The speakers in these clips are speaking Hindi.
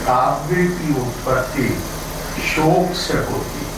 काव्य की उत्पत्ति शोक से होती है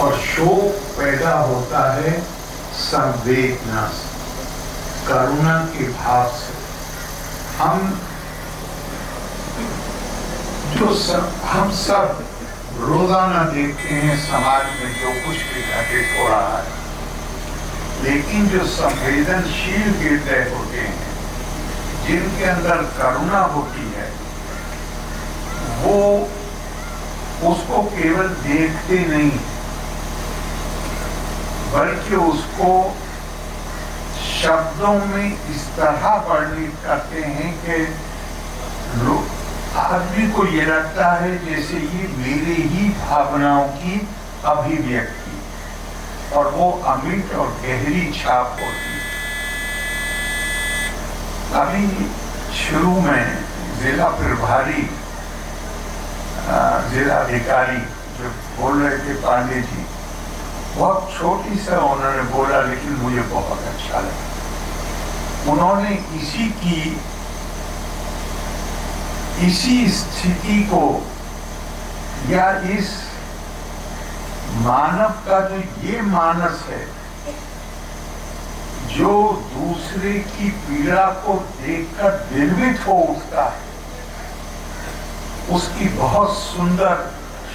और शोक पैदा होता है संवेदना से, करुणा के भाव से। हम सब रोजाना देखते हैं समाज में जो कुछ भी घटित हो रहा है, लेकिन जो संवेदनशील हृदय होते हैं, जिनके अंदर करुणा होती है, वो उसको केवल देखते नहीं बल्कि उसको शब्दों में इस तरह वर्णित करते हैं कि आदमी को ये लगता है जैसे ये मेरे ही भावनाओं की अभिव्यक्ति, और वो अमिट और गहरी छाप होती है। अभी शुरू में जिला प्रभारी जिलाधिकारी जो बोल रहे थे पांडे जी, बहुत छोटी सा उन्होंने बोला, लेकिन मुझे बहुत अच्छा लगा। उन्होंने इसी स्थिति को या इस मानव का जो ये मानस है, जो दूसरे की पीड़ा को देखकर निर्मित हो उठता है, उसकी बहुत सुंदर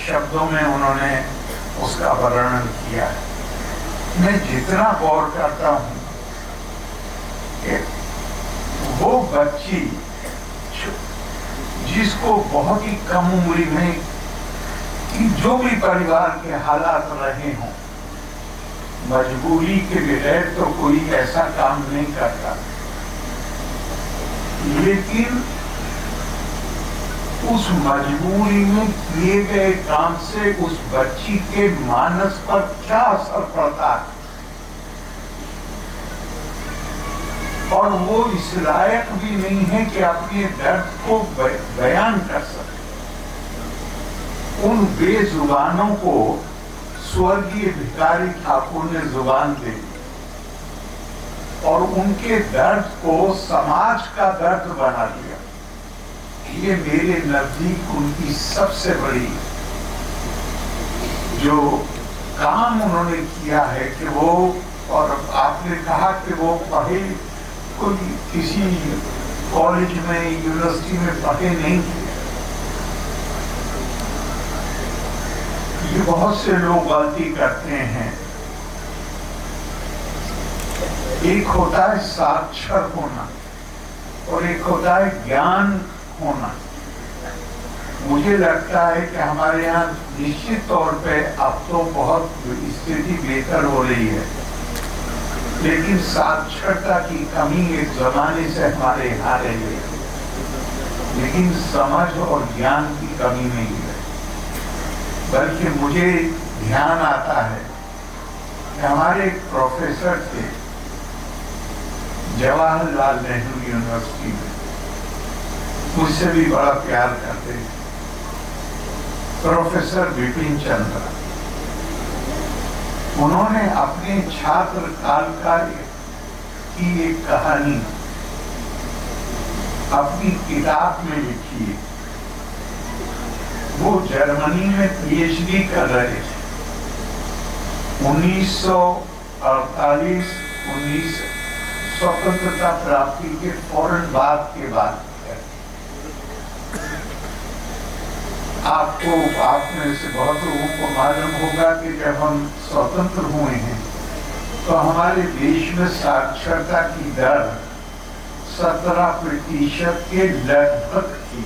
शब्दों में उन्होंने उसका वर्णन किया है। मैं जितना गौर करता हूं कि वो बच्ची जिसको बहुत ही कम उम्र में कि जो भी परिवार के हालात रहे हों, मजबूरी के बगैर तो कोई ऐसा काम नहीं करता, लेकिन उस मजबूरी में किए गए काम से उस बच्ची के मानस पर क्या असर पड़ता है, और वो इस लायक भी नहीं है कि अपने दर्द को बयान कर सके। उन बेजुबानों को स्वर्गीय भिखारी ठाकुर ने जुबान दे दी और उनके दर्द को समाज का दर्द बना दिया। ये मेरे नजदीक उनकी सबसे बड़ी जो काम उन्होंने किया है कि वो, और आपने कहा कि वो पढ़े, कोई किसी कॉलेज में यूनिवर्सिटी में पढ़े नहीं थे। ये बहुत से लोग गलती करते हैं। एक होता है साक्षर होना और एक होता है ज्ञान होना। मुझे लगता है कि हमारे यहाँ निश्चित तौर पे अब तो बहुत स्थिति बेहतर हो रही है, लेकिन साक्षरता की कमी एक जमाने से हमारे यहाँ रही है, लेकिन समझ और ज्ञान की कमी नहीं है। बल्कि मुझे ध्यान आता है कि हमारे एक प्रोफेसर थे जवाहरलाल नेहरू यूनिवर्सिटी में, मुझसे भी बड़ा प्यार करते थे, प्रोफेसर विपिन चंद्र। उन्होंने अपने छात्र काल की एक कहानी अपनी किताब में लिखी है। वो जर्मनी में पीएचडी कर रहे थे। 1948 स्वतंत्रता प्राप्ति के फौरन बाद के बाद आप में से बहुत लोगों को मालूम होगा कि जब हम स्वतंत्र हुए हैं तो हमारे देश में साक्षरता की दर 17% के लगभग थी,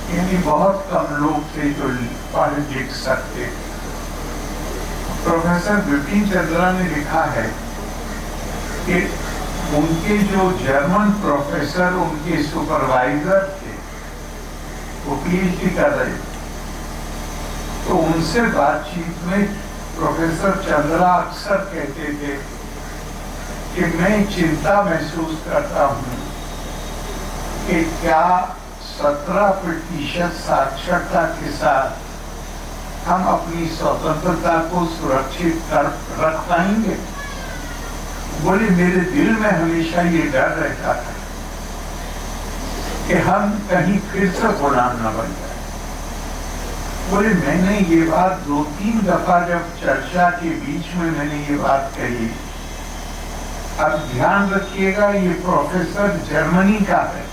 यानी बहुत कम लोग थे जो पढ़ लिख सकते थे। प्रोफेसर विपिन चंद्रा ने लिखा है कि उनके जो जर्मन प्रोफेसर, उनके सुपरवाइजर थे, वो पीएचडी कर रहे थे, तो उनसे बातचीत में प्रोफेसर चंद्रा अक्सर कहते थे कि मैं चिंता महसूस करता हूं कि क्या 17% साक्षरता के साथ हम अपनी स्वतंत्रता को सुरक्षित रख पाएंगे। बोले मेरे दिल में हमेशा ये डर रहता था कि हम कहीं फिर से गुलाम न बन जाए। बोले मैंने ये बात 2-3 दफा जब चर्चा के बीच में मैंने ये बात कही। अब ध्यान रखिएगा, ये प्रोफेसर जर्मनी का है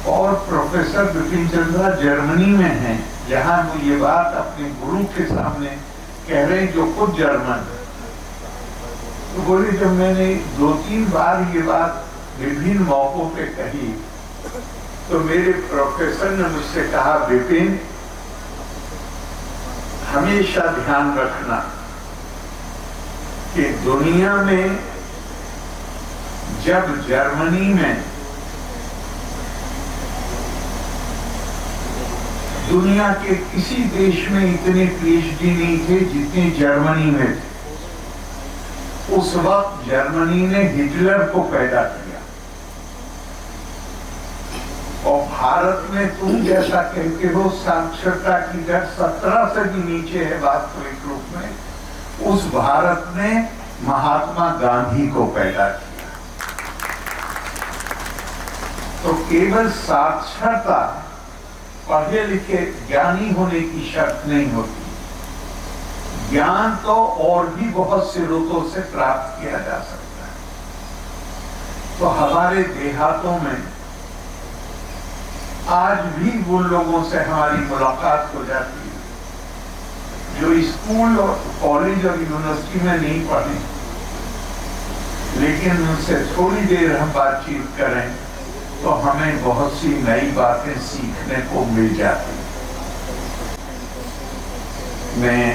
और प्रोफेसर बिपिन चंद्रा जर्मनी में हैं, जहां वो ये बात अपने गुरु के सामने कह रहे जो खुद जर्मन है। तो बोले जब मैंने 2-3 बार ये बात विभिन्न मौकों पे कही तो मेरे प्रोफेसर ने मुझसे कहा, विपिन हमेशा ध्यान रखना कि दुनिया में जब जर्मनी में दुनिया के किसी देश में इतने पीएचडी नहीं थे जितने जर्मनी में थे। उस वक्त जर्मनी ने हिटलर को पैदा किया और भारत में तुम जैसा कहते हो साक्षरता की दर 17 से भी नीचे है वास्तविक रूप में। उस भारत ने महात्मा गांधी को पैदा किया। तो केवल साक्षरता पढ़े लिखे ज्ञानी होने की शर्त नहीं होती, ज्ञान तो और भी बहुत स्रोतों से प्राप्त किया जा सकता है। तो हमारे देहातों में आज भी उन लोगों से हमारी मुलाकात हो जाती है जो स्कूल और कॉलेज और यूनिवर्सिटी में नहीं पढ़े, लेकिन उनसे थोड़ी देर हम बातचीत करें तो हमें बहुत सी नई बातें सीखने को मिल जाती। मैं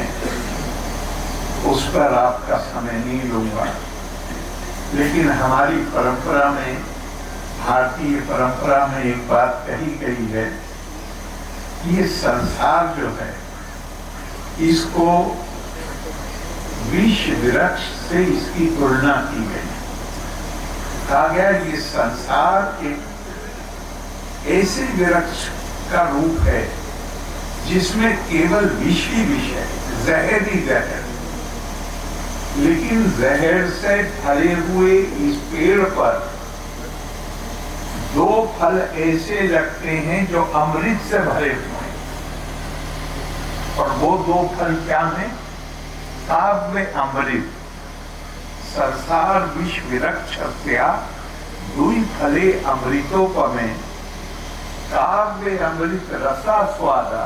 उस पर आपका समय नहीं लूंगा, लेकिन हमारी परंपरा में, भारतीय परंपरा में एक बात कही गई है, ये संसार जो है इसको विष वृक्ष से इसकी तुलना की गई। कहा गया ये संसार एक ऐसे वृक्ष का रूप है जिसमें केवल विष ही विष है, जहर ही जहर। लेकिन जहर से भरे हुए इस पेड़ पर 2 फल ऐसे लगते हैं जो अमृत से भरे हुए हैं। और वो 2 फल क्या हैं? काव्य अमृत। संसार विष विरक्षस्या 2 फले अमृतोपमे काव्य अमृत रसा स्वादा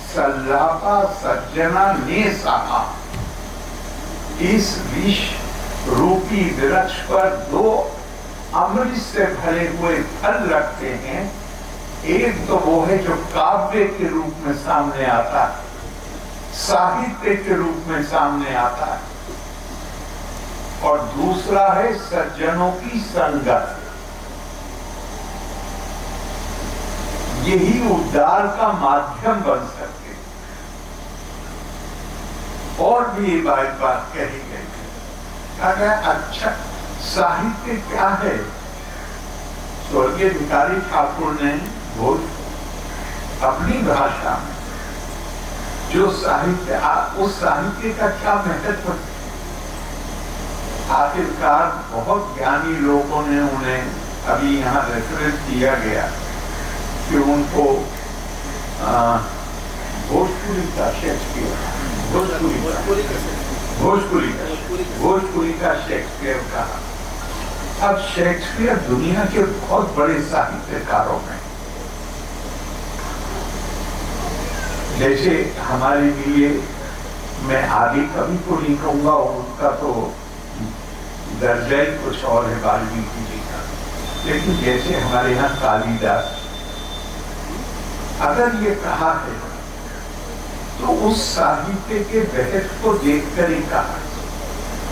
सल्लापा सज्जना ने सहा। इस विष रूपी वृक्ष पर 2 अमृत से भरे हुए फल रखते हैं। एक तो वो है जो काव्य के रूप में सामने आता है, साहित्य के रूप में सामने आता है, और दूसरा है सज्जनों की संगत। यही उद्धार का माध्यम बन सकते। और भी ये बात कही गई है। अगर अच्छा साहित्य क्या है? स्वर्गीय भिखारी ठाकुर ने अपनी भाषा में जो साहित्य, उस साहित्य का क्या महत्व, आखिरकार बहुत ज्ञानी लोगों ने उन्हें अभी यहाँ रेफरेंस दिया गया कि उनको भोजपुरी का शेक्सपियर, भोजपुरी का शेक्सपियर कहा। अब शेक्सपियर दुनिया के बहुत बड़े साहित्यकारों में, जैसे हमारे लिए, मैं आगे कभी को नहीं कहूंगा, उनका तो दर्जा ही कुछ और है वाल्मीकि जी का, लेकिन जैसे हमारे यहाँ कालिदास, अगर ये कहा है तो उस साहित्य के बहस को देखकर ही कहा।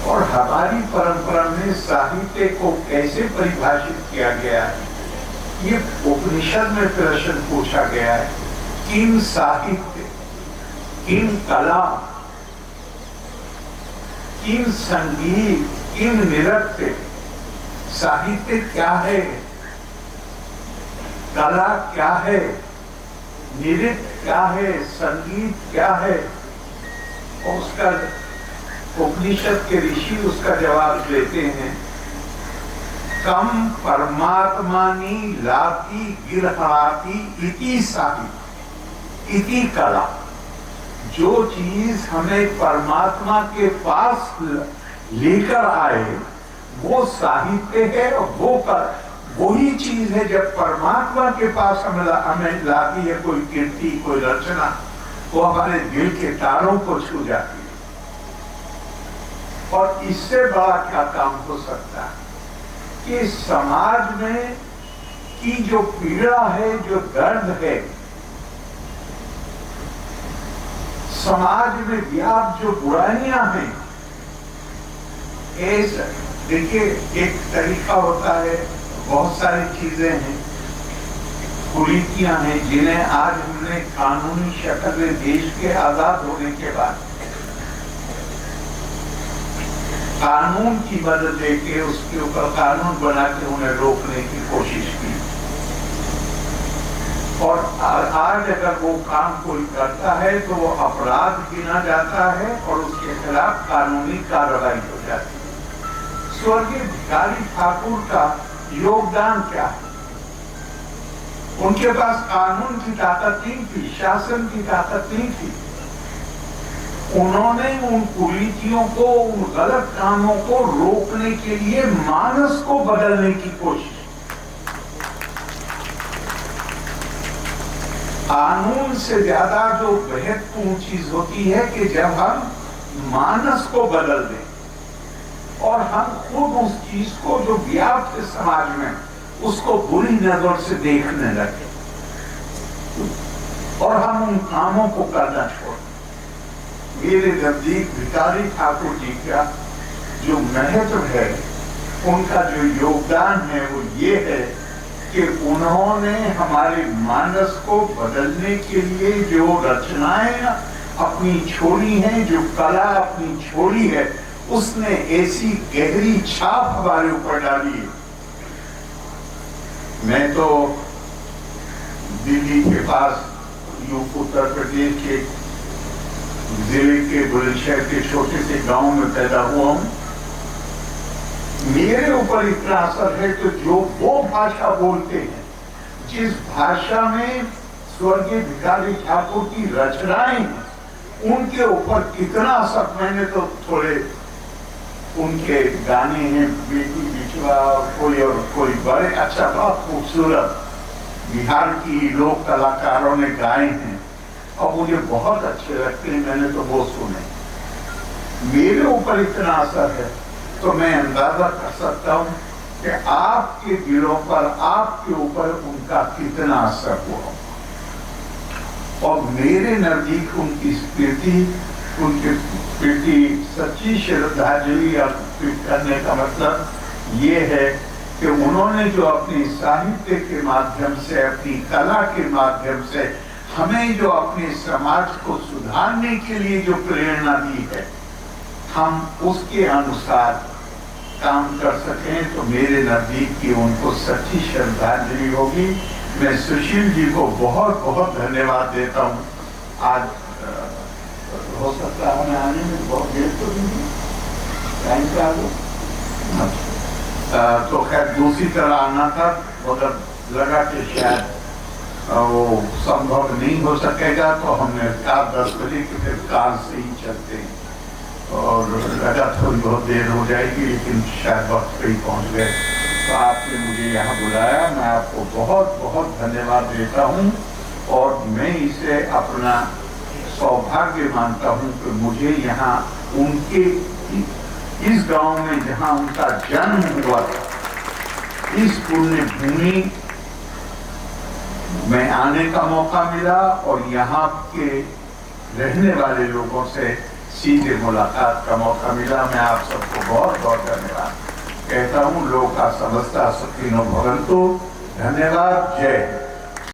और हमारी परंपरा में साहित्य को कैसे परिभाषित किया गया है, ये उपनिषद में प्रश्न पूछा गया है। किम साहित्य, किम कला, किम संगीत, किम नृत्य। साहित्य क्या है, कला क्या है, नृत्य क्या है, संगीत क्या है? और उसका उपनिषद के ऋषि उसका जवाब देते हैं। कम परमात्मानी लाती गिरहणाती इति साहित्य इति कला। जो चीज हमें परमात्मा के पास लेकर आए वो साहित्य है, और वही चीज है जब परमात्मा के पास हमें लाती है कोई कीर्ति, कोई रचना, वो हमारे दिल के तारों को छू जाती है। और इससे बड़ा क्या काम हो सकता है कि समाज में की जो पीड़ा है, जो दर्द है, समाज में व्याप्त जो बुराइयां हैं, देखिए एक तरीका होता है, बहुत सारी चीजें हैं, कुरीतियां हैं जिन्हें आज हमने कानूनी शक्ल में देश के आजाद होने के बाद कानून की मदद लेके उसके ऊपर कानून बना के उन्हें रोकने की कोशिश की। और आज अगर वो काम कोई करता है तो वो अपराध गिना जाता है और उसके खिलाफ कानूनी कार्रवाई हो जाती है। स्वर्गीय भिखारी ठाकुर का योगदान क्या है? उनके पास कानून की ताकत नहीं थी, शासन की ताकत नहीं थी। उन्होंने उन कुरीतियों को, उन गलत कामों को रोकने के लिए मानस को बदलने की कोशिश। कानून से ज्यादा जो महत्वपूर्ण चीज होती है कि जब हम मानस को बदल दें और हम खुद उस चीज को जो व्याप्त समाज में उसको बुरी नजर से देखने लगे और हम उन कामों को करना छोड़। मेरे नजदीक भिखारी ठाकुर जी का जो महत्व है, उनका जो योगदान है वो ये है कि उन्होंने हमारे मानस को बदलने के लिए जो रचनाएं अपनी छोड़ी हैं, जो कला अपनी छोड़ी है, उसने ऐसी गहरी छाप हमारे ऊपर डाली है। मैं तो दिल्ली के पास उत्तर प्रदेश के जिले के बुलंदशहर के छोटे से गांव में पैदा हुआ हूं। मेरे ऊपर इतना असर है तो जो वो भाषा बोलते हैं, जिस भाषा में स्वर्गीय भिखारी ठाकुर की रचनाएं हैं, उनके ऊपर कितना असर। मैंने तो थोड़े उनके गाने हैं, बेटी बिछवा कोई बड़े अच्छा, बहुत खूबसूरत बिहार की लोक कलाकारों ने गाए हैं और मुझे बहुत अच्छे लगते हैं। मैंने तो वो सुने। मेरे ऊपर इतना असर है तो मैं अंदाजा कर सकता हूं कि आपके दिलों पर, आपके ऊपर उनका कितना असर हुआ। और मेरे नजदीक उनकी स्मृति, उनके प्रति सच्ची श्रद्धांजलि अर्पित करने का मतलब ये है कि उन्होंने जो अपने साहित्य के माध्यम से, अपनी कला के माध्यम से हमें जो अपने समाज को सुधारने के लिए जो प्रेरणा दी है, हम उसके अनुसार काम कर सकें तो मेरे नजदीक की उनको सच्ची श्रद्धांजलि होगी। मैं सुशील जी को बहुत बहुत धन्यवाद देता हूँ। आज हो सकता है हमें आने में बहुत देर तो नहीं, टाइम पे आ गया तो खैर दूसरी तरह आना था, मगर लगा कि शायद वो संभव नहीं हो सकेगा तो हमने 10 बजे की फिर कार से ही चलते हैं। और लगा थोड़ी बहुत देर हो जाएगी लेकिन शायद वक्त पे ही पहुंच गए। तो आपने मुझे यहाँ बुलाया, मैं आपको बहुत बहुत धन्यवाद देता हूँ। और मैं इसे अपना सौभाग्य मानता हूँ कि मुझे यहाँ उनके इस गांव में जहाँ उनका जन्म हुआ था, इस पुण्य भूमि में आने का मौका मिला और यहाँ के रहने वाले लोगों से सीधे मुलाकात का मौका मिला। मैं आप सबको बहुत बहुत धन्यवाद कहता हूँ। लोका समस्ता सुखिनो भवन्तु। धन्यवाद। जय हिंद।